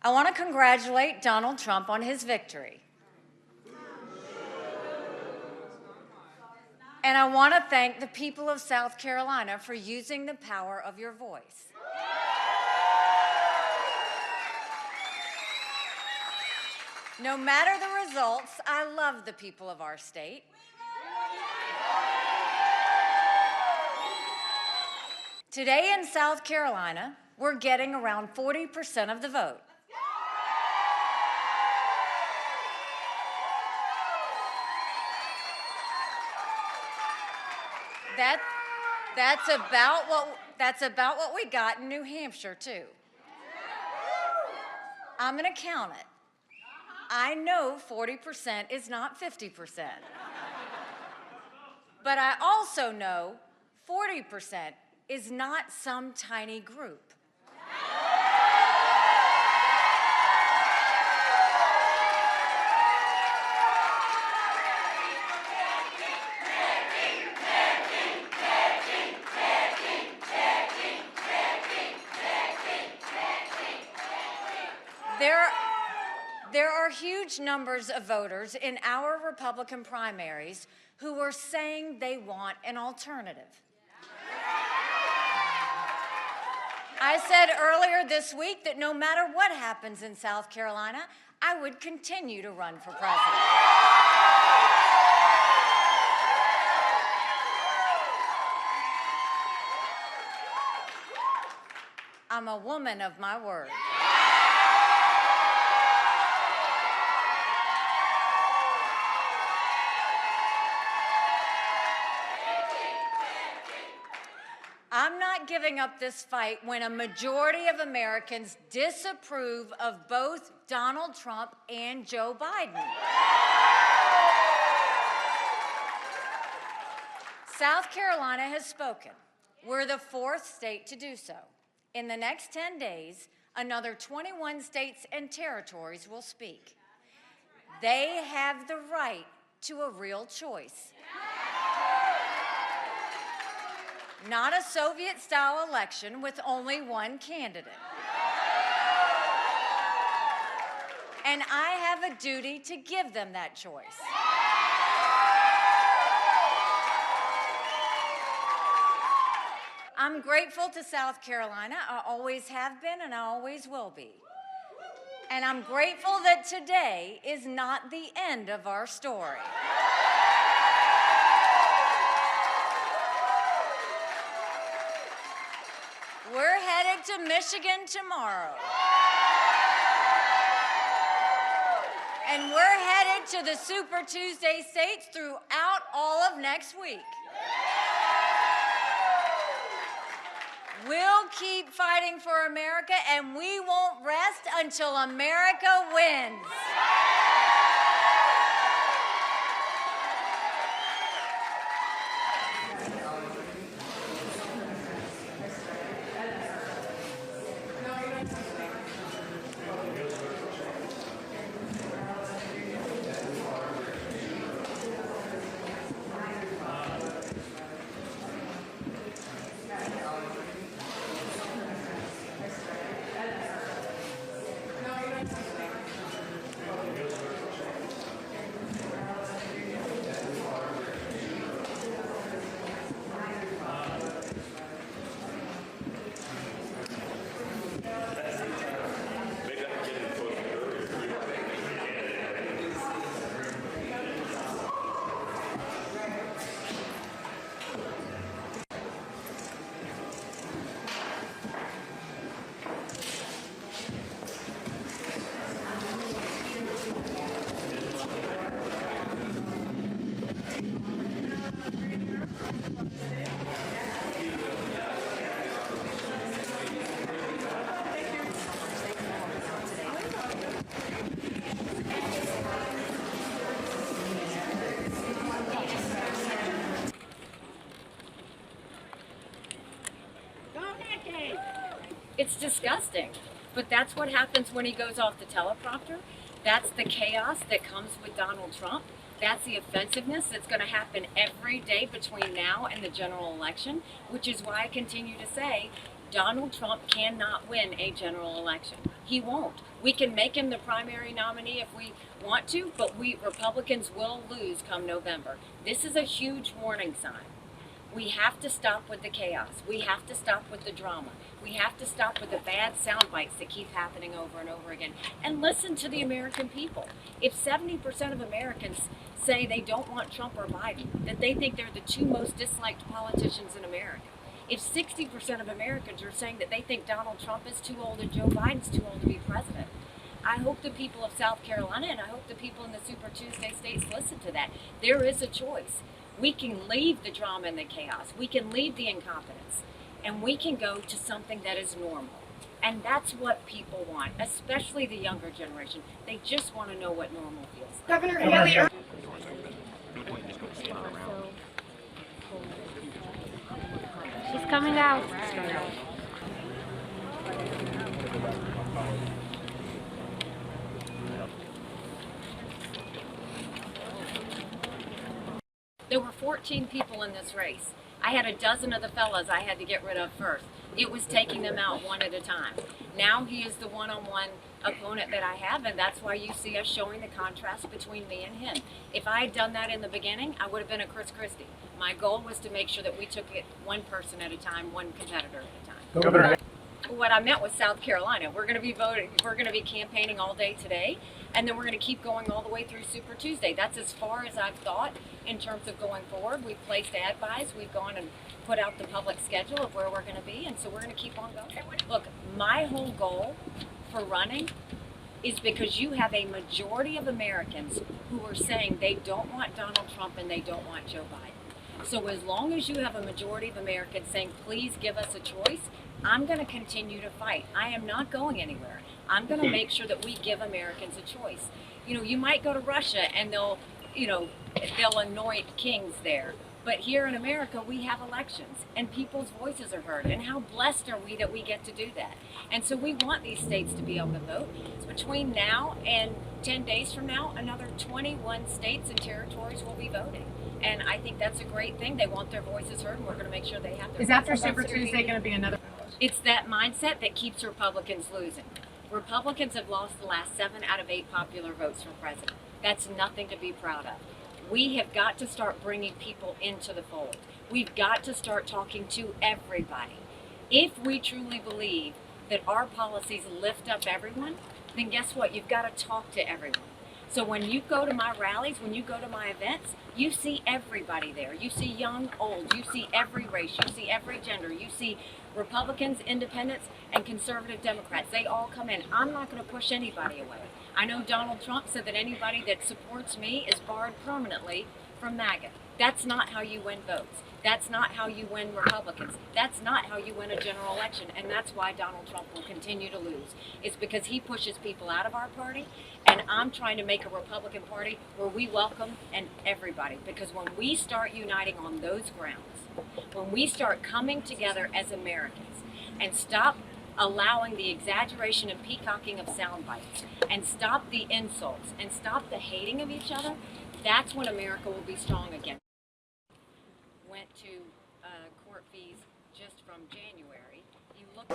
I want to congratulate Donald Trump on his victory. And I want to thank the people of South Carolina for using the power of your voice. No matter the results, I love the people of our state. Today in South Carolina, we're getting around 40% of the vote. That's about what we got in New Hampshire, too. I'm going to count it. I know 40% is not 50%. But I also know 40% is not some tiny group. There are huge numbers of voters in our Republican primaries who are saying they want an alternative. I said earlier this week that no matter what happens in South Carolina, I would continue to run for president. I'm a woman of my word. I'm not giving up this fight when a majority of Americans disapprove of both Donald Trump and Joe Biden. South Carolina has spoken. We're the fourth state to do so. In the next 10 days, another 21 states and territories will speak. They have the right to a real choice. Not a Soviet-style election with only one candidate. And I have a duty to give them that choice. I'm grateful to South Carolina. I always have been and I always will be. And I'm grateful that today is not the end of our story. We're headed to Michigan tomorrow. And we're headed to the Super Tuesday states throughout all of next week. We'll keep fighting for America, and we won't rest until America wins. It's disgusting, but that's what happens when he goes off the teleprompter. That's the chaos that comes with Donald Trump. That's the offensiveness that's going to happen every day between now and the general election, which is why I continue to say Donald Trump cannot win a general election. He won't. We can make him the primary nominee if we want to, but Republicans will lose come November. This is a huge warning sign. We have to stop with the chaos. We have to stop with the drama. We have to stop with the bad sound bites that keep happening over and over again. And listen to the American people. If 70% of Americans say they don't want Trump or Biden, that they think they're the two most disliked politicians in America, if 60% of Americans are saying that they think Donald Trump is too old and Joe Biden's too old to be president, I hope the people of South Carolina and I hope the people in the Super Tuesday states listen to that. There is a choice. We can leave the drama and the chaos. We can leave the incompetence. And we can go to something that is normal. And that's what people want, especially the younger generation. They just want to know what normal feels like. Governor Haley. She's coming out. There were 14 people in this race. I had a dozen of the fellas I had to get rid of first. It was taking them out one at a time. Now he is the one-on-one opponent that I have, and that's why you see us showing the contrast between me and him. If I had done that in the beginning, I would have been a Chris Christie. My goal was to make sure that we took it one person at a time, one competitor at a time. Governor. What I meant was South Carolina. We're going to be voting. We're going to be campaigning all day today, and then we're going to keep going all the way through Super Tuesday. That's as far as I've thought in terms of going forward. We've placed ad buys. We've gone and put out the public schedule of where we're going to be, and so we're going to keep on going. Look, my whole goal for running is because you have a majority of Americans who are saying they don't want Donald Trump and they don't want Joe Biden. So as long as you have a majority of Americans saying, please give us a choice, I'm going to continue to fight. I am not going anywhere. I'm going to make sure that we give Americans a choice. You know, you might go to Russia and they'll anoint kings there. But here in America, we have elections and people's voices are heard. And how blessed are we that we get to do that? And so we want these states to be able to vote. So between now and 10 days from now, another 21 states and territories will be voting. And I think that's a great thing. They want their voices heard, and we're going to make sure they have their Is after Super Tuesday going to be another? It's that mindset that keeps Republicans losing. Republicans have lost the last 7 out of 8 popular votes for president. That's nothing to be proud of. We have got to start bringing people into the fold. We've got to start talking to everybody. If we truly believe that our policies lift up everyone, then guess what? You've got to talk to everyone. So when you go to my rallies, when you go to my events, you see everybody there. You see young, old, you see every race, you see every gender, you see Republicans, independents, and conservative Democrats. They all come in. I'm not going to push anybody away. I know Donald Trump said that anybody that supports me is barred permanently from MAGA. That's not how you win votes. That's not how you win Republicans. That's not how you win a general election. And that's why Donald Trump will continue to lose. It's because he pushes people out of our party. And I'm trying to make a Republican Party where we welcome everybody. Because when we start uniting on those grounds, when we start coming together as Americans and stop allowing the exaggeration and peacocking of sound bites and stop the insults and stop the hating of each other, that's when America will be strong again. Went to court fees just from January. You look